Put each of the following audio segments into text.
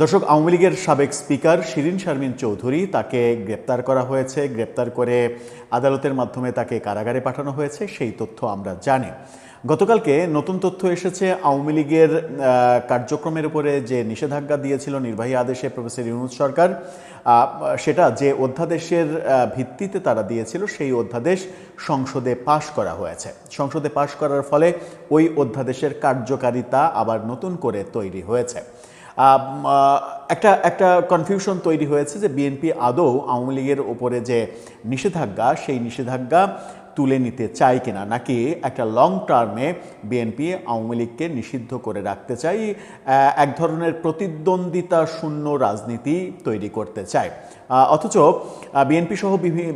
দর্শক, আওয়ামী লীগের সাবেক স্পিকার শিরীন শারমিন চৌধুরী তাকে গ্রেপ্তার করা হয়েছে। গ্রেপ্তার করে আদালতের মাধ্যমে তাকে কারাগারে পাঠানো হয়েছে, সেই তথ্য আমরা জানি। গতকালকে নতুন তথ্য এসেছে, আওয়ামী লীগের কার্যক্রমের উপরে যে নিষেধাজ্ঞা দিয়েছিল নির্বাহী আদেশে প্রফেসর ইউনূস সরকার, সেটা যে অধ্যাদেশের ভিত্তিতে তারা দিয়েছিল সেই অধ্যাদেশ সংসদে পাশ করা হয়েছে। সংসদে পাশ করার ফলে ওই অধ্যাদেশের কার্যকারিতা আবার নতুন করে তৈরি হয়েছে। একটা কনফিউশন তৈরি হয়েছে যে বিএনপি আদৌ আওয়ামী লীগের উপরে যে নিষেধাজ্ঞা সেই নিষেধাজ্ঞা তুলে নিতে চায় কিনা, নাকি একটা লং টার্মে বিএনপি আওয়ামী লীগকে নিষিদ্ধ করে রাখতে চায়, এক ধরনের প্রতিদ্বন্দ্বিতা শূন্য রাজনীতি তৈরি করতে চায়। অথচ বিএনপি সহ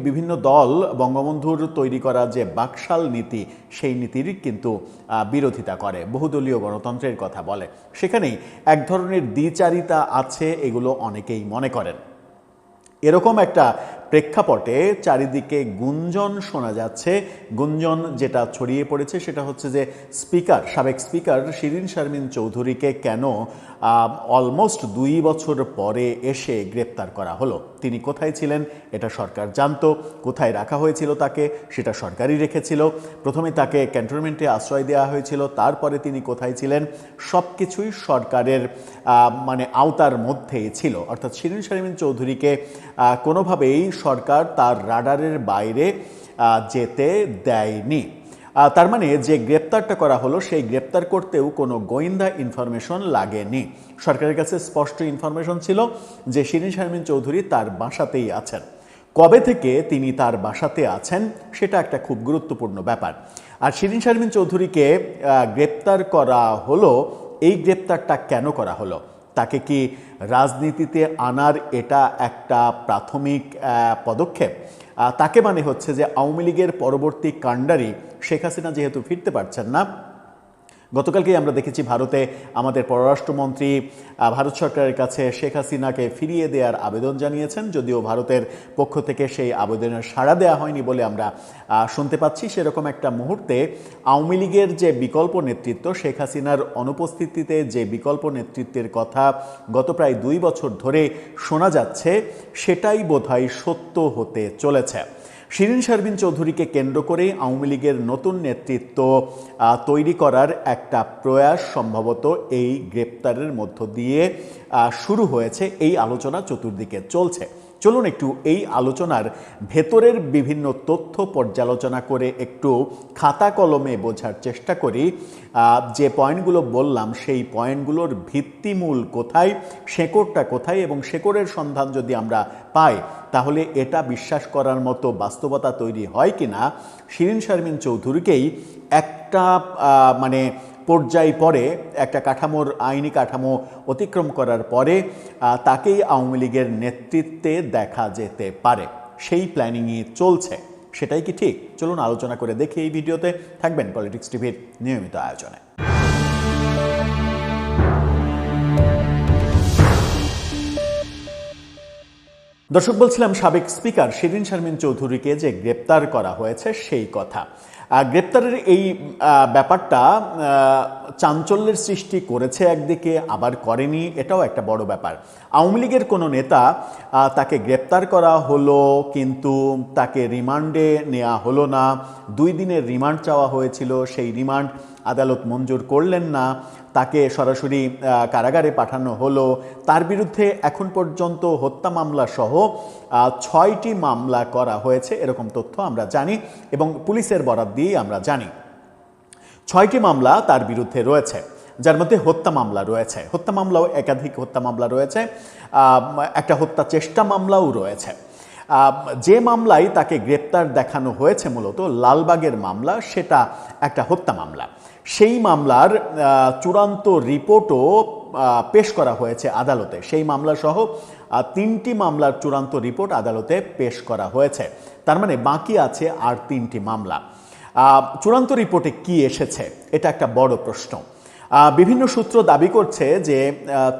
বিভিন্ন দল বঙ্গবন্ধুর তৈরি করা যে বাকশাল নীতি সেই নীতির কিন্তু বিরোধিতা করে, বহুদলীয় গণতন্ত্রের কথা বলে। সেখানেই এক ধরনের দ্বিচারিতা আছে, এগুলো অনেকেই মনে করেন। এরকম একটা প্রেক্ষাপটে চারিদিকে গুঞ্জন শোনা যাচ্ছে। গুঞ্জন যেটা ছড়িয়ে পড়েছে সেটা হচ্ছে যে সাবেক স্পিকার শিরীন শারমিন চৌধুরীকে কেন অলমোস্ট 2 বছর পরে এসে গ্রেপ্তার করা হলো। তিনি কোথায় ছিলেন এটা সরকার জানতো, কোথায় রাখা হয়েছিল তাকে সেটা সরকারই রেখেছিল। প্রথমে তাকে ক্যান্টনমেন্টে আশ্রয় দেওয়া হয়েছিল, তারপরে তিনি কোথায় ছিলেন সব কিছুই সরকারের আওতার মধ্যেই ছিল। অর্থাৎ শিরীন শারমিন চৌধুরীকে কোনোভাবেই সরকার তার রাডারের বাইরে যেতে দেয়নি। তার মানে যে গ্রেপ্তারটা করা হলো সেই গ্রেপ্তার করতেও কোনো গোয়েন্দা ইনফরমেশন লাগেনি। সরকারের কাছে স্পষ্ট ইনফরমেশন ছিল যে শিরীন শারমিন চৌধুরী তার বাসাতেই আছেন। কবে থেকে তিনি তার বাসাতে আছেন সেটা একটা খুব গুরুত্বপূর্ণ ব্যাপার। আর শিরীন শারমিন চৌধুরীকে গ্রেপ্তার করা হলো, এই গ্রেপ্তারটা কেন করা হলো? তাকে কি রাজনীতিতে আনার এটা একটা প্রাথমিক পদক্ষেপ? তাকে মানে হচ্ছে যে আওয়ামী লীগের পরবর্তী কাণ্ডারি শেখ হাসিনা যেহেতু ফিরতে পারছেন না, গতকালকেই আমরা দেখেছি ভারতে আমাদের পররাষ্ট্রমন্ত্রী ভারত সরকারের কাছে শেখ হাসিনাকে ফিরিয়ে দেওয়ার আবেদন জানিয়েছেন, যদিও ভারতের পক্ষ থেকে সেই আবেদনের সাড়া দেওয়া হয়নি বলে আমরা শুনতে পাচ্ছি। সেরকম একটা মুহূর্তে আওয়ামী লীগের যে বিকল্প নেতৃত্ব, শেখ হাসিনার অনুপস্থিতিতে যে বিকল্প নেতৃত্বের কথা গত প্রায় 2 বছর ধরে শোনা যাচ্ছে, সেটাই বোধহয় সত্য হতে চলেছে। শিরীন শারমিন চৌধুরীকে কেন্দ্র করে আওয়ামী লীগের নতুন নেতৃত্ব তৈরি করার একটা প্রয়াস সম্ভবত এই গ্রেপ্তারের মধ্য দিয়ে শুরু হয়েছে। এই আলোচনা চতুর্দিকে চলছে। চলুন একটু এই আলোচনার ভেতরের বিভিন্ন তথ্য পর্যালোচনা করে একটু খাতা কলমে বোঝার চেষ্টা করি। যে পয়েন্টগুলো বললাম সেই পয়েন্টগুলোর ভিত্তিমূল কোথায়, শেকড়টা কোথায়, এবং শেকড়ের সন্ধান যদি আমরা পাই তাহলে এটা বিশ্বাস করার মতো বাস্তবতা তৈরি হয় কিনা শিরীন শারমিন চৌধুরীকেই একটা পর্যায় পরে, একটা আইনি কাঠামো অতিক্রম করার পরে তাকেই আওয়ামী লীগের নেতৃত্বে দেখা যেতে পারে। সেই প্ল্যানিংই চলছে। সেটাই কি ঠিক? চলুন আলোচনা করে দেখি এই ভিডিওতে। থাকবেন পলিটিক্স টিভির নিয়মিত আয়োজনে। দর্শক, বলছিলাম সাবেক স্পিকার শিরীন শারমিন চৌধুরীকে যে গ্রেপ্তার করা হয়েছে সেই কথা। গ্রেপ্তারের এই ব্যাপারটা চাঞ্চল্যের সৃষ্টি করেছে একদিকে, আবার করেনি, এটাও একটা বড় ব্যাপার। আওয়ামী লীগের কোনো নেতা তাকে গ্রেপ্তার করা হলো কিন্তু তাকে রিমান্ডে নেওয়া হলো না। 2 দিনের রিমান্ড চাওয়া হয়েছিল, সেই রিমান্ড আদালত মঞ্জুর করলেন না, তাকে সরাসরি কারাগারে পাঠানো হলো। তার বিরুদ্ধে এখন পর্যন্ত হত্যা মামলা সহ 6টি মামলা করা হয়েছে, এরকম তথ্য আমরা জানি এবং পুলিশের বরাত দিয়েই আমরা জানি। 6টি মামলা তার বিরুদ্ধে রয়েছে, যার মধ্যে হত্যা মামলা রয়েছে, হত্যা মামলাও একাধিক হত্যা মামলা রয়েছে, একটা হত্যা চেষ্টা মামলাও রয়েছে। যে মামলায় তাকে গ্রেপ্তার দেখানো হয়েছে মূলত লালবাগের মামলা, সেটা একটা হত্যা মামলা। সেই মামলার চূড়ান্ত রিপোর্টও পেশ করা হয়েছে আদালতে। সেই মামলা সহ 3টি মামলার চূড়ান্ত রিপোর্ট আদালতে পেশ করা হয়েছে। তার মানে বাকি আছে আর 3টি মামলা। চূড়ান্ত রিপোর্টে কি এসেছে এটা একটা বড় প্রশ্ন। বিভিন্ন সূত্র দাবি করছে যে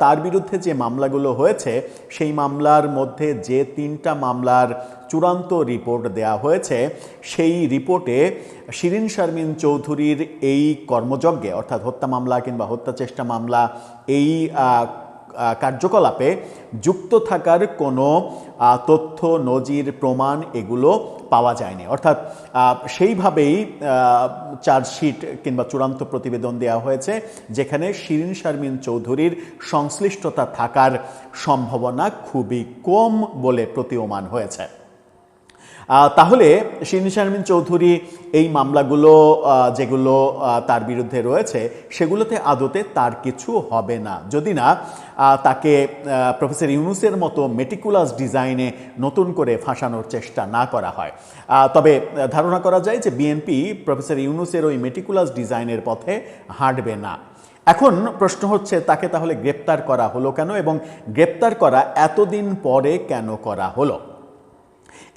তার বিরুদ্ধে যে মামলাগুলো হয়েছে সেই মামলার মধ্যে যে 3টা মামলার চূড়ান্ত রিপোর্ট দেয়া হয়েছে সেই রিপোর্টে শিরীন শারমিন চৌধুরীর এই কর্মযজ্ঞে, অর্থাৎ হত্যা মামলা কিংবা হত্যা চেষ্টা মামলা, এই কার্যকলাপে যুক্ত থাকার কোনো তথ্য, নজির, প্রমাণ এগুলো পাওয়া যায়নি। অর্থাৎ সেইভাবেই চার্জশিট কিংবা চূড়ান্ত প্রতিবেদন দেওয়া হয়েছে, যেখানে শিরিন শারমিন চৌধুরীর সংশ্লিষ্টতা থাকার সম্ভাবনা খুবই কম বলে প্রতীয়মান হয়েছে। তাহলে শিরিন শারমিন চৌধুরী এই মামলাগুলো যেগুলো তার বিরুদ্ধে রয়েছে সেগুলোতে আদতে তার কিছু হবে না, যদি না তাকে প্রফেসর ইউনূসের মতো মেটিকুলাস ডিজাইনে নতুন করে ফাঁসানোর চেষ্টা না করা হয়। তবে ধারণা করা যায় যে বিএনপি প্রফেসর ইউনূসের ওই মেটিকুলাস ডিজাইনের পথে হাঁটবে না। এখন প্রশ্ন হচ্ছে, তাকে তাহলে গ্রেপ্তার করা হলো কেন, এবং গ্রেপ্তার করা এতদিন পরে কেন করা হলো?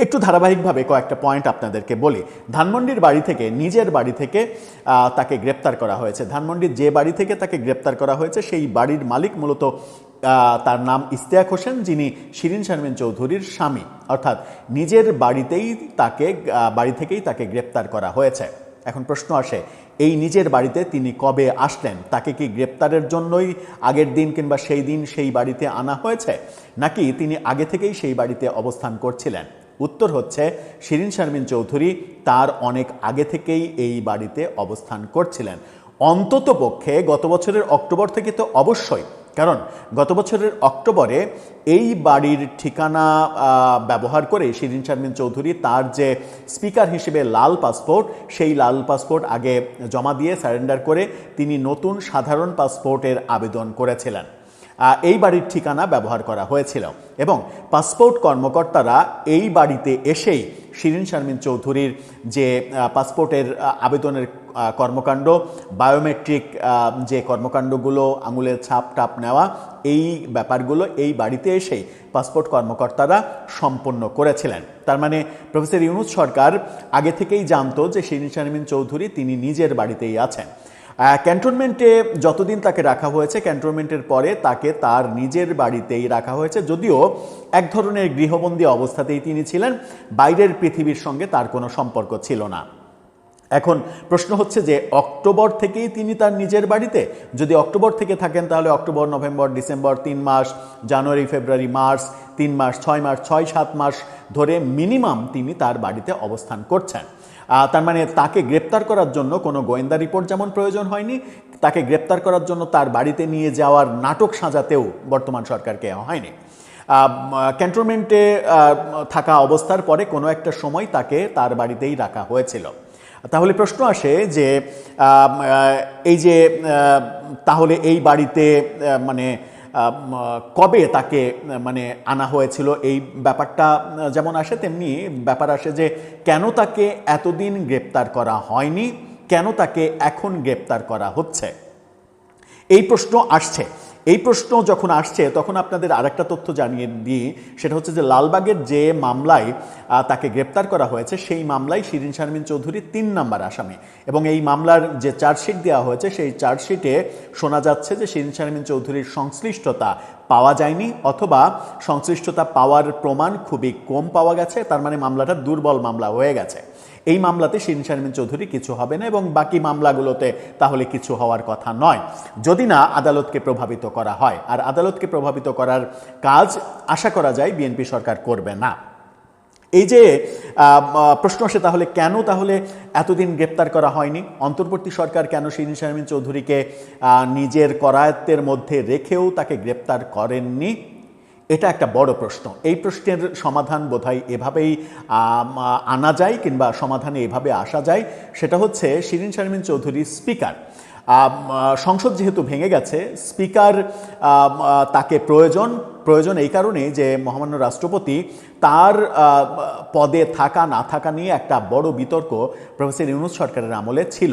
একটু ধারাবাহিকভাবে কয়েকটা পয়েন্ট আপনাদেরকে বলি। ধানমন্ডির বাড়ি থেকে, নিজের বাড়ি থেকে তাকে গ্রেপ্তার করা হয়েছে। ধানমন্ডির যে বাড়ি থেকে তাকে গ্রেপ্তার করা হয়েছে সেই বাড়ির মালিক মূলত তার নাম ইশতিয়াক হোসেন, যিনি শিরিন শারমিন চৌধুরীর স্বামী। অর্থাৎ নিজের বাড়ি থেকেই তাকে গ্রেপ্তার করা হয়েছে। এখন প্রশ্ন আসে, এই নিজের বাড়িতে তিনি কবে আসলেন? তাকে কি গ্রেপ্তারের জন্যই আগের দিন কিংবা সেই দিন সেই বাড়িতে আনা হয়েছে, নাকি তিনি আগে থেকেই সেই বাড়িতে অবস্থান করছিলেন? উত্তর হচ্ছে, শিরিন শারমিন চৌধুরী তার অনেক আগে থেকেই এই বাড়িতে অবস্থান করছিলেন। অন্তত পক্ষে গত বছরের অক্টোবর থেকে তো অবশ্যই, কারণ গত বছরের অক্টোবরে এই বাড়ির ঠিকানা ব্যবহার করে শিরিন শারমিন চৌধুরী তার যে স্পিকার হিসেবে লাল পাসপোর্ট, সেই লাল পাসপোর্ট আগে জমা দিয়ে সারেন্ডার করে তিনি নতুন সাধারণ পাসপোর্টের আবেদন করেছিলেন। এই বাড়ির ঠিকানা ব্যবহার করা হয়েছিল এবং পাসপোর্ট কর্মকর্তারা এই বাড়িতে এসেই শিরিন শারমিন চৌধুরীর যে পাসপোর্টের আবেদনের কর্মকাণ্ড, বায়োমেট্রিক যে কর্মকাণ্ডগুলো, আঙুলের ছাপ টাপ নেওয়া, এই ব্যাপারগুলো এই বাড়িতে এসেই পাসপোর্ট কর্মকর্তারা সম্পন্ন করেছিলেন। তার মানে প্রফেসর ইউনূস সরকার আগে থেকেই জানতো যে শিরিন শারমিন চৌধুরী তিনি নিজের বাড়িতেই আছেন। ক্যান্টনমেন্টে যতদিন তাকে রাখা হয়েছে, ক্যান্টনমেন্টের পরে তাকে তার নিজের বাড়িতেই রাখা হয়েছে, যদিও এক ধরনের গৃহবন্দী অবস্থাতেই তিনি ছিলেন, বাইরের পৃথিবীর সঙ্গে তার কোনো সম্পর্ক ছিল না। এখন প্রশ্ন হচ্ছে যে অক্টোবর থেকেই তিনি তার নিজের বাড়িতে, যদি অক্টোবর থেকে থাকেন তাহলে অক্টোবর, নভেম্বর, ডিসেম্বর 3 মাস, জানুয়ারি, ফেব্রুয়ারি, মার্চ 3 মাস, 6 মাস, 6-7 মাস ধরে মিনিমাম তিনি তার বাড়িতে অবস্থান করছেন। তার মানে তাকে গ্রেপ্তার করার জন্য কোনো গোয়েন্দা রিপোর্ট যেমন প্রয়োজন হয়নি, তাকে গ্রেপ্তার করার জন্য তার বাড়িতে নিয়ে যাওয়ার নাটক সাজাতেও বর্তমান সরকারকে হয়নি। ক্যান্টনমেন্টে থাকা অবস্থার পরে কোনো একটা সময় তাকে তার বাড়িতেই রাখা হয়েছিল। তাহলে প্রশ্ন আসে যে এই যে তাহলে এই বাড়িতে মানে কবে তাকে মানে আনা হয়েছিল, এই ব্যাপারটা যেমন আসে তেমনি ব্যাপার আসে যে কেন তাকে এতদিন গ্রেপ্তার করা হয়নি, কেন তাকে এখন গ্রেপ্তার করা হচ্ছে, এই প্রশ্ন আসছে। এই প্রশ্ন যখন আসছে তখন আপনাদের আরেকটা তথ্য জানিয়ে দিই, সেটা হচ্ছে যে লালবাগের যে মামলায় তাকে গ্রেপ্তার করা হয়েছে সেই মামলায় শিরিন শারমিন চৌধুরী 3 নম্বর আসামি, এবং এই মামলার যে চার্জশিট দেওয়া হয়েছে সেই চার্জশিটে শোনা যাচ্ছে যে শিরিন শারমিন চৌধুরীর সংশ্লিষ্টতা পাওয়া যায়নি, অথবা সংশ্লিষ্টতা পাওয়ার প্রমাণ খুবই কম পাওয়া গেছে। তার মানে মামলাটা দুর্বল মামলা হয়ে গেছে। এই মামলাতে শিরিন শারমিন চৌধুরী কিছু হবে না, এবং বাকি মামলাগুলোতে তাহলে কিছু হওয়ার কথা নয়, যদি না আদালতকে প্রভাবিত করা হয়। আর আদালতকে প্রভাবিত করার কাজ আশা করা যায় বিএনপি সরকার করবে না। এই যে প্রশ্ন আসে, তাহলে কেন তাহলে এতদিন গ্রেপ্তার করা হয়নি? অন্তর্বর্তী সরকার কেন শিরিন শারমিন চৌধুরীকে নিজের করায়ত্তের মধ্যে রেখেও তাকে গ্রেপ্তার করেননি? এটা একটা বড় প্রশ্ন। এই প্রশ্নের সমাধান বোধহয় এভাবেই আনা যায়, কিংবা সমাধানে এভাবে আসা যায়। সেটা হচ্ছে শিরিন শারমিন চৌধুরী স্পিকার, সংসদ যেহেতু ভেঙে গেছে, স্পিকার তাকে প্রয়োজন এই কারণে যে মহামান্য রাষ্ট্রপতি তার পদে থাকা না থাকা নিয়ে একটা বড় বিতর্ক প্রফেসর ইউনূস সরকারের আমলে ছিল।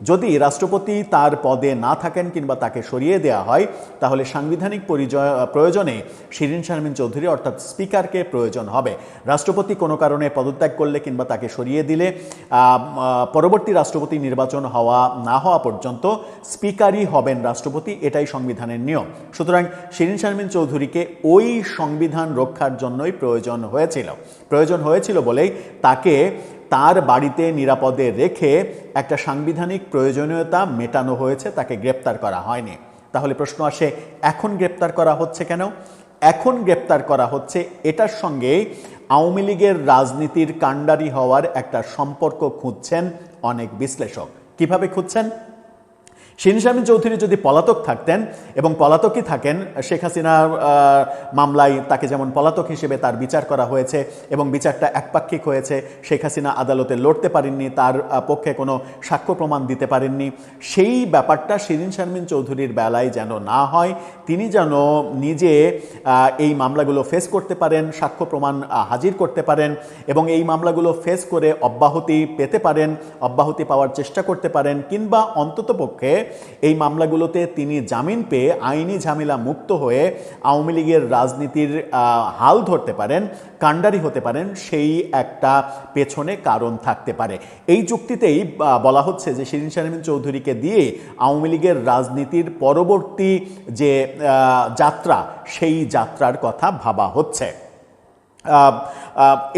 যদি রাষ্ট্রপতি তার পদে না থাকেন কিংবা তাকে সরিয়ে দেওয়া হয়, তাহলে সাংবিধানিক প্রয়োজনে শিরিন শারমিন চৌধুরী অর্থাৎ স্পিকারকে প্রয়োজন হবে। রাষ্ট্রপতি কোনো কারণে পদত্যাগ করলে কিংবা তাকে সরিয়ে দিলে পরবর্তী রাষ্ট্রপতি নির্বাচন হওয়া না হওয়া পর্যন্ত স্পিকারই হবেন রাষ্ট্রপতি, এটাই সংবিধানের নিয়ম। সুতরাং শিরিন শারমিন চৌধুরীকে ওই সংবিধান রক্ষার জন্যই প্রয়োজন হয়েছিল বলেই তাকে তার বাড়িতে নিরাপদে রেখে একটা সাংবিধানিক প্রয়োজনীয়তা মেটানো হয়েছে, তাকে গ্রেপ্তার করা হয়নি। তাহলে প্রশ্ন আসে, এখন গ্রেপ্তার করা হচ্ছে কেন? এখন গ্রেপ্তার করা হচ্ছে এটার সঙ্গে আওয়ামী লীগের রাজনীতির কাণ্ডারি হওয়ার একটা সম্পর্ক খুঁজছেন অনেক বিশ্লেষক। কিভাবে খুঁজছেন? শিরীন শারমিন চৌধুরী যদি পলাতক থাকতেন এবং পলাতকই থাকেন, শেখ হাসিনার মামলায় তাকে যেমন পলাতক হিসেবে তার বিচার করা হয়েছে এবং বিচারটা একপাক্ষিক হয়েছে, শেখ হাসিনা আদালতে লড়তে পারেননি, তার পক্ষে কোনো সাক্ষ্য প্রমাণ দিতে পারেননি, সেই ব্যাপারটা শিরীন শারমিন চৌধুরীর বেলায় যেন না হয়, তিনি যেন নিজে এই মামলাগুলো ফেস করতে পারেন, সাক্ষ্য প্রমাণ হাজির করতে পারেন এবং এই মামলাগুলো ফেস করে অব্যাহতি পেতে পারেন, অব্যাহতি পাওয়ার চেষ্টা করতে পারেন, কিংবা অন্ততপক্ষে এই মামলাগুলোতে তিনি জামিন পেয়ে আইনি ঝামেলা মুক্ত হয়ে আওয়ামী লীগের রাজনীতির হাল ধরতে পারেন, কাণ্ডারি হতে পারেন, সেই একটা পেছনে কারণ থাকতে পারে। এই যুক্তিতেই বলা হচ্ছে যে শিরীন শারমিন চৌধুরীকে দিয়ে আওয়ামী লীগের রাজনীতির পরবর্তী যে যাত্রা, সেই যাত্রার কথা ভাবা হচ্ছে।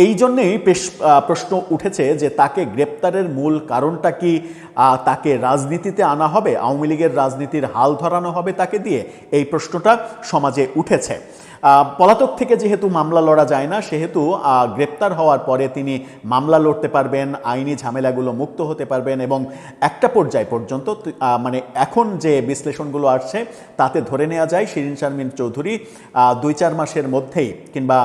এই জন্যেই প্রশ্ন উঠেছে যে তাকে গ্রেপ্তারের মূল কারণটা কি? তাকে রাজনীতিতে আনা হবে, আওয়ামী লীগের রাজনীতির হাল ধরানো হবে তাকে দিয়ে, এই প্রশ্নটা সমাজে উঠেছে। পলাতক থেকে যেহেতু মামলা লড়া যায় না, সেহেতু গ্রেপ্তার হওয়ার পরে তিনি মামলা লড়তে পারবেন, আইনি ঝামেলাগুলো মুক্ত হতে পারবেন এবং একটা পর্যায় পর্যন্ত মানে এখন যে বিশ্লেষণগুলো আসছে তাতে ধরে নেওয়া যায় শিরীন শারমিন চৌধুরী 2-4 মাসের মধ্যেই কিংবা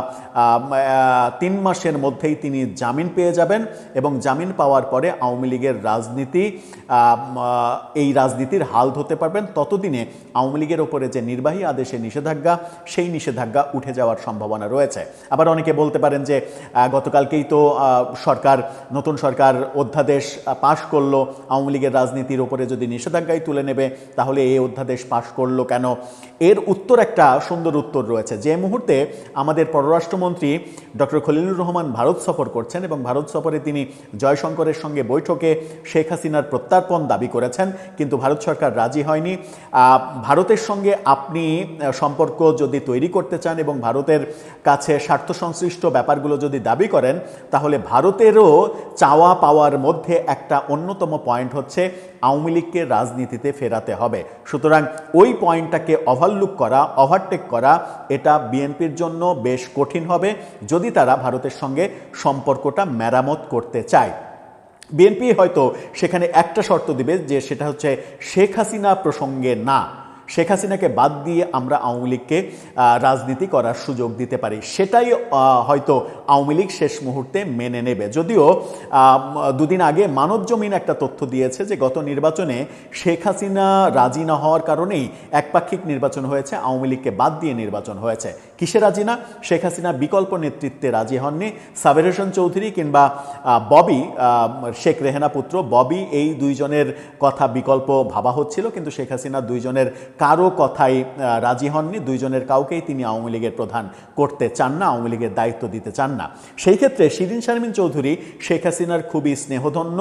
3 মাসের মধ্যেই তিনি জামিন পেয়ে যাবেন এবং জামিন পাওয়ার পরে আওয়ামী লীগের রাজনীতি, এই রাজনীতির হাল ধরতে পারবেন। ততদিনে আওয়ামী লীগের ওপরে যে নির্বাহী আদেশে নিষেধাজ্ঞা, সেই নিষেধাজ্ঞা উঠে যাওয়ার সম্ভাবনা রয়েছে। আবার অনেকে বলতে পারেন যে গতকালকেই তো নতুন সরকার অধ্যাদেশ পাশ করলো, আওয়ামী লীগের রাজনীতির ওপরে যদি নিষেধাজ্ঞাই তুলে নেবে তাহলে এই অধ্যাদেশ পাশ করলো কেন? এর উত্তর, একটা সুন্দর উত্তর রয়েছে। যে মুহূর্তে আমাদের পররাষ্ট্রমন্ত্রী ডক্টর খলিলুর রহমান ভারত সফর করছেন এবং ভারত সফরে তিনি জয়শঙ্করের সঙ্গে বৈঠকে শেখ হাসিনার প্রত্যার্পণ দাবি করেছেন, কিন্তু ভারত সরকার রাজি হয়নি। ভারতের সঙ্গে আপনি সম্পর্ক যদি তৈরি করতে চান এবং ভারতের কাছে স্বার্থ সংশ্লিষ্ট ব্যাপারগুলো যদি দাবি করেন, তাহলে ভারতেরও চাওয়া পাওয়ার মধ্যে একটা অন্যতম পয়েন্ট হচ্ছে আওয়ামী লীগকে রাজনীতিতে ফেরাতে হবে। সুতরাং ওই পয়েন্টটাকে ওভারটেক করা এটা বিএনপির জন্য বেশ কঠিন হবে যদি তারা ভারতের সঙ্গে সম্পর্কটা মেরামত করতে চায়। বিএনপি হয়তো সেখানে একটা শর্ত দিবে, যে সেটা হচ্ছে শেখ হাসিনা প্রসঙ্গে না, শেখ হাসিনাকে বাদ দিয়ে আমরা আওয়ামী লীগকে রাজনীতি করার সুযোগ দিতে পারি। সেটাই হয়তো আওয়ামী লীগ শেষ মুহূর্তে মেনে নেবে। যদিও দুদিন আগে মানবজমিন একটা তথ্য দিয়েছে যে গত নির্বাচনে শেখ হাসিনা রাজি না হওয়ার কারণেই একপাক্ষিক নির্বাচন হয়েছে, আওয়ামী লীগকে বাদ দিয়ে নির্বাচন হয়েছে। কিসে রাজি না? শেখ হাসিনা বিকল্প নেতৃত্বে রাজি হননি। সাবের হোসেন চৌধুরী কিংবা ববি, শেখ রেহানা পুত্র ববি, এই দুইজনের কথা বিকল্প ভাবা হচ্ছিল, কিন্তু শেখ হাসিনা দুইজনের কারো কথাই রাজি হননি। দুইজনের কাউকেই তিনি আওয়ামী লীগের প্রধান করতে চান না, আওয়ামী লীগের দায়িত্ব দিতে চান না। সেই ক্ষেত্রে শিরীন শারমিন চৌধুরী শেখ হাসিনার খুবই স্নেহধন্য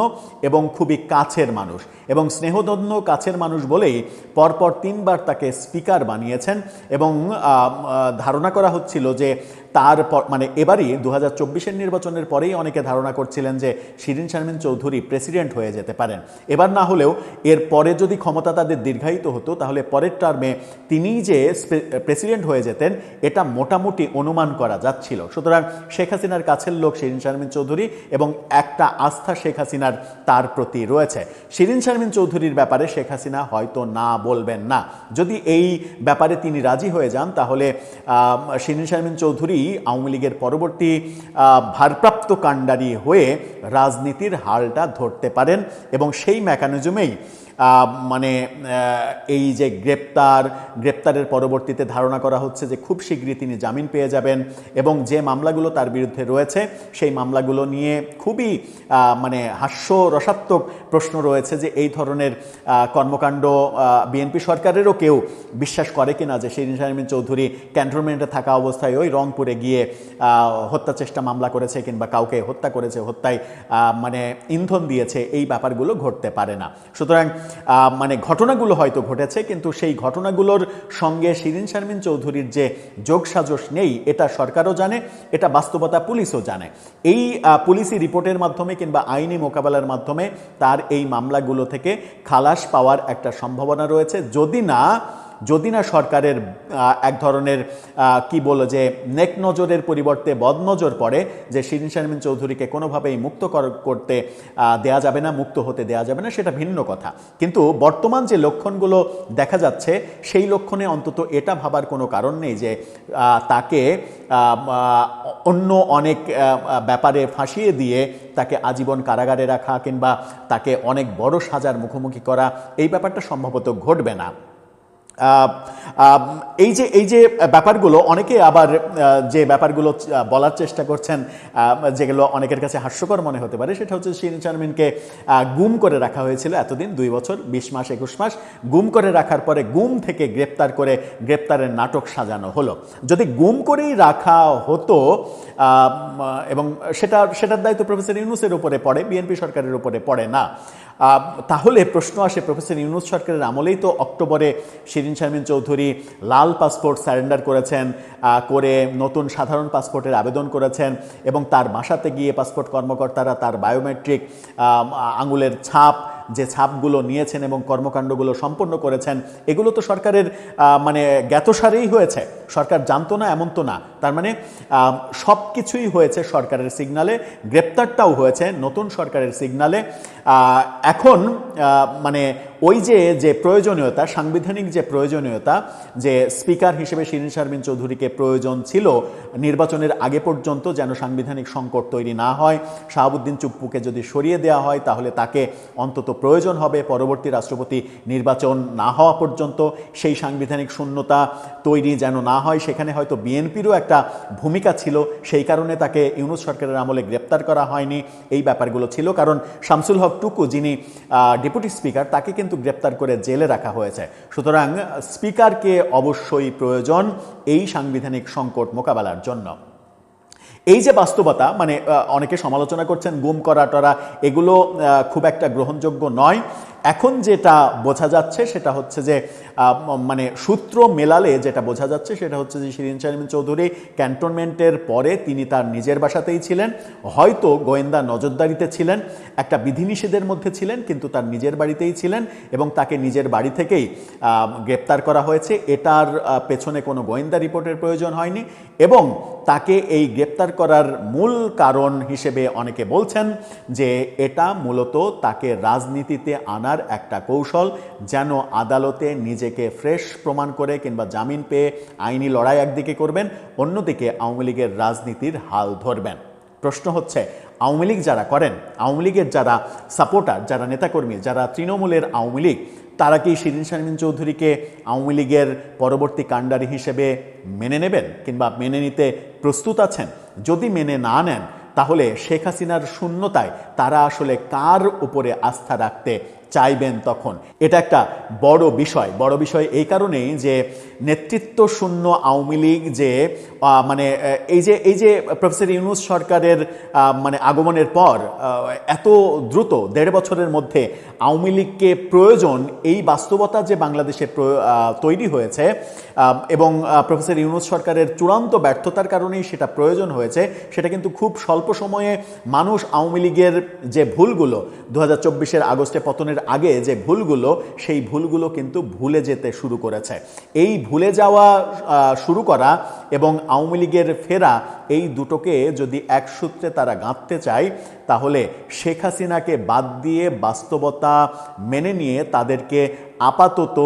এবং খুবই কাছের মানুষ, এবং স্নেহধন্য কাছের মানুষ বলেই পরপর 3 বার তাকে স্পিকার বানিয়েছেন এবং ধারণা করা হচ্ছিল যে তারপর মানে এবারই 2024-এর নির্বাচনের পরেই অনেকে ধারণা করছিলেন যে শিরীন শারমিন চৌধুরী প্রেসিডেন্ট হয়ে যেতে পারেন। এবার না হলেও এর পরে যদি ক্ষমতা তাদের দীর্ঘায়িত হতো, তাহলে পরের টার্মে তিনিই যে প্রেসিডেন্ট হয়ে যেতেন এটা মোটামুটি অনুমান করা যাচ্ছিল। সুতরাং শেখ হাসিনার কাছের লোক শিরীন শারমিন চৌধুরী এবং একটা আস্থা শেখ হাসিনার তার প্রতি রয়েছে। শিরীন শারমিন চৌধুরীর ব্যাপারে শেখ হাসিনা হয়তো না বলবেন না। যদি এই ব্যাপারে তিনি রাজি হয়ে যান, তাহলে শিরীন শারমিন চৌধুরী আওয়ামী লীগের পরবর্তী ভারপ্রাপ্ত কাণ্ডারি হয়ে রাজনীতির হালটা ধরতে পারেন এবং সেই মেকানিজমেই মানে এই যে গ্রেপ্তারের পরবর্তীতে ধারণা করা হচ্ছে যে খুব শীঘ্রই তিনি জামিন পেয়ে যাবেন এবং যে মামলাগুলো তার বিরুদ্ধে রয়েছে সেই মামলাগুলো নিয়ে খুবই মানে হাস্যরসাত্মক প্রশ্ন রয়েছে যে এই ধরনের কর্মকাণ্ড বিএনপি সরকারেরও কেউ বিশ্বাস করে কিনা, যে শিরীন শারমিন চৌধুরী ক্যান্টনমেন্টে থাকা অবস্থায় ওই রংপুরে গিয়ে হত্যা চেষ্টা মামলা করেছে কিংবা কাউকে হত্যা করেছে, হত্যায় মানে ইন্ধন দিয়েছে, এই ব্যাপারগুলো ঘটতে পারে না। সুতরাং মানে ঘটনাগুলো হয়তো ঘটেছে, কিন্তু সেই ঘটনাগুলোর সঙ্গে শিরীন শারমিন চৌধুরীর যে যোগসাজশ নেই এটা সরকারও জানে, এটা বাস্তবতা পুলিশও জানে। এই পুলিশি রিপোর্টের মাধ্যমে কিংবা আইনি মোকাবেলার মাধ্যমে তার এই মামলাগুলো থেকে খালাস পাওয়ার একটা সম্ভাবনা রয়েছে, যদি না যদি না সরকারের এক ধরনের কি বলো যে নেক নজরের পরিবর্তে বদনজর পড়ে যে শিরিন শারমিন চৌধুরীকে কোনোভাবেই মুক্ত করতে দেয়া যাবে না, মুক্ত হতে দেয়া যাবে না, সেটা ভিন্ন কথা। কিন্তু বর্তমান যে লক্ষণগুলো দেখা যাচ্ছে সেই লক্ষণে অন্তত এটা ভাবার কোনো কারণ নেই যে তাকে অন্য অনেক ব্যাপারে ফাঁসিয়ে দিয়ে তাকে আজীবন কারাগারে রাখা কিংবা তাকে অনেক বড় সাজার মুখোমুখি করা, এই ব্যাপারটা সম্ভবত ঘটবে না। এই যে ব্যাপারগুলো, অনেকে আবার যে ব্যাপারগুলো বলার চেষ্টা করছেন যেগুলো অনেকের কাছে হাস্যকর মনে হতে পারে, সেটা হচ্ছে শিরিন শারমিনকে গুম করে রাখা হয়েছিল এতদিন, 2 বছর 20 মাস 21 মাস গুম করে রাখার পরে গুম থেকে গ্রেপ্তার করে গ্রেপ্তারের নাটক সাজানো হলো। যদি গুম করেই রাখা হতো এবং সেটার দায়িত্ব প্রফেসর ইউনূসের উপরে পড়ে, বিএনপি সরকারের উপরে পড়ে না, তাহলে প্রশ্ন আসে প্রফেসর ইউনূস সরকারের আমলেই তো অক্টোবরে শিরিন শারমিন চৌধুরী লাল পাসপোর্ট সারেন্ডার করেছেন, করে নতুন সাধারণ পাসপোর্টের আবেদন করেছেন এবং তার বাসাতে গিয়ে পাসপোর্ট কর্মকর্তারা তার বায়োমেট্রিক আঙুলের ছাপ, যে ছাপগুলো নিয়েছেন এবং কর্মকাণ্ডগুলো সম্পন্ন করেছেন, এগুলো তো সরকারের মানে জ্ঞাতসারেই হয়েছে, সরকার জানতো না এমন তো না। তার মানে সব কিছুই হয়েছে সরকারের সিগনালে, গ্রেপ্তারটাও হয়েছে নতুন সরকারের সিগনালে। এখন মানে ওই যে প্রয়োজনীয়তা, সাংবিধানিক যে প্রয়োজনীয়তা, যে স্পিকার হিসেবে শিরিন শারমিন চৌধুরীকে প্রয়োজন ছিল নির্বাচনের আগে পর্যন্ত যেন সাংবিধানিক সংকট তৈরি না হয়, শাহাবুদ্দিন চুপ্পুকে যদি সরিয়ে দেওয়া হয় তাহলে তাকে অন্তত প্রয়োজন হবে পরবর্তী রাষ্ট্রপতি নির্বাচন না হওয়া পর্যন্ত, সেই সাংবিধানিক শূন্যতা তৈরি যেন না হয়, সেখানে হয়তো বিএনপিরও একটা ভূমিকা ছিল, সেই কারণে তাকে ইউনূস সরকারের আমলে গ্রেপ্তার করা হয়নি, এই ব্যাপারগুলো ছিল। কারণ শামসুল হক টুকু যিনি ডেপুটি স্পিকার, তাকে কিন্তু গ্রেপ্তার করে জেলে রাখা হয়েছে। সুতরাং স্পিকারকে অবশ্যই প্রয়োজন এই সাংবিধানিক সংকট মোকাবেলার জন্য। এই যে বাস্তবতা, মানে অনেকে সমালোচনা করছেন গুম করা টরা, এগুলো খুব একটা গ্রহণযোগ্য নয়। এখন যেটা বোঝা যাচ্ছে সেটা হচ্ছে যে মানে সূত্র মেলালে যেটা বোঝা যাচ্ছে সেটা হচ্ছে যে শিরিন শারমিন চৌধুরী ক্যান্টনমেন্টের পরে তিনি তার নিজের বাসাতেই ছিলেন, হয়তো গোয়েন্দা নজরদারিতে ছিলেন, একটা বিধিনিষেধের মধ্যে ছিলেন, কিন্তু তার নিজের বাড়িতেই ছিলেন এবং তাকে নিজের বাড়ি থেকেই গ্রেপ্তার করা হয়েছে। এটার পেছনে কোনো গোয়েন্দা রিপোর্টের প্রয়োজন হয়নি এবং তাকে এই গ্রেপ্তার করার মূল কারণ হিসেবে অনেকে বলছেন যে এটা মূলত তাকে রাজনীতিতে আনার একটা কৌশল, যেন আদালতে নিজেকে ফ্রেশ প্রমাণ করে কিংবা জামিন পেয়ে আইনি লড়াই একদিকে করবেন, অন্যদিকে আওয়ামী লীগের রাজনীতির হাল ধরবেন। প্রশ্ন হচ্ছে আওয়ামী লীগ যারা করেন, আওয়ামী লীগের যারা সাপোর্টার, যারা নেতাকর্মী, যারা তৃণমূলের আওয়ামী লীগ, তারা কি শিরিন শারমিন চৌধুরীকে আওয়ামী লীগের পরবর্তী কাণ্ডারি হিসেবে মেনে নেবেন কিংবা মেনে নিতে প্রস্তুত আছেন? যদি মেনে না নেন তাহলে শেখ হাসিনার শূন্যতায় তারা আসলে কার উপরে আস্থা রাখতে চাইবেন তখন? এটা একটা বড় বিষয় এই কারণেই যে নেতৃত্ব শূন্য আওয়ামী লীগ যে মানে এই যে প্রফেসর ইউনূস সরকারের মানে আগমনের পর এত দ্রুত 1.5 বছরের মধ্যে আওয়ামী লীগকে প্রয়োজন, এই বাস্তবতা যে বাংলাদেশে তৈরি হয়েছে এবং প্রফেসর ইউনূস সরকারের চূড়ান্ত ব্যর্থতার কারণেই সেটা প্রয়োজন হয়েছে, সেটা কিন্তু খুব স্বল্প সময়ে মানুষ আওয়ামী লীগের যে ভুলগুলো 2024-এর আগস্টে পতনের আগে যে ভুলগুলো, সেই ভুলগুলো কিন্তু ভুলে যেতে শুরু করেছে। এই ভুলে যাওয়া শুরু করা এবং আওয়ামী লীগের ফেরা, এই দুটোকে যদি এক সূত্রে তারা গাঁথতে চায় তাহলে শেখ হাসিনাকে বাদ দিয়ে বাস্তবতা মেনে নিয়ে তাদেরকে আপাতত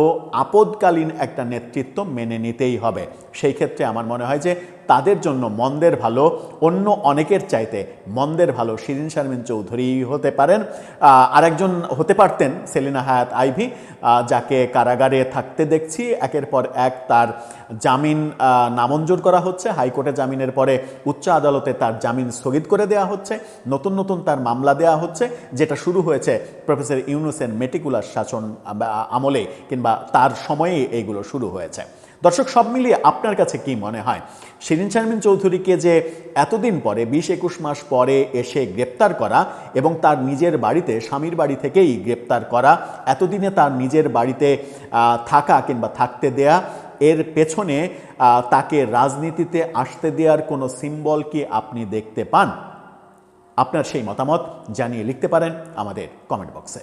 আপদকালীন একটা নেতৃত্ব মেনে নিতেই হবে। সেই ক্ষেত্রে আমার মনে হয় যে তাদের জন্য মন্দের ভালো, অন্য অনেকের চাইতে মন্দের ভালো শিরিন শারমিন চৌধুরী হতে পারেন। আরেকজন হতে পারতেন সেলিনা হায়াৎ আইভী, যাকে কারাগারে থাকতে দেখছি, একের পর এক তার জামিন নামঞ্জুর করা হচ্ছে, হাইকোর্টে জামিনের পরে উচ্চ আদালতে তার জামিন স্থগিত করে দেওয়া হচ্ছে, নতুন নতুন তার মামলা দেওয়া হচ্ছে, যেটা শুরু হয়েছে প্রফেসর ইউনূসের মেটিকুলাস শাসন আমলে কিংবা তার সময়েই এইগুলো শুরু হয়েছে। দর্শক, সব মিলিয়ে আপনার কাছে কি মনে হয় শিরিন শারমিন চৌধুরীকে যে এতদিন পরে 20-21 মাস পরে এসে গ্রেপ্তার করা এবং তার নিজের বাড়িতে, স্বামীর বাড়ি থেকেই গ্রেপ্তার করা, এতদিনে তার নিজের বাড়িতে থাকা কিংবা থাকতে দেয়া, এর পেছনে তাকে রাজনীতিতে আসতে দেওয়ার কোনো সিম্বল কি আপনি দেখতে পান? আপনার সেই মতামত জানিয়ে লিখতে পারেন আমাদের কমেন্ট বক্সে।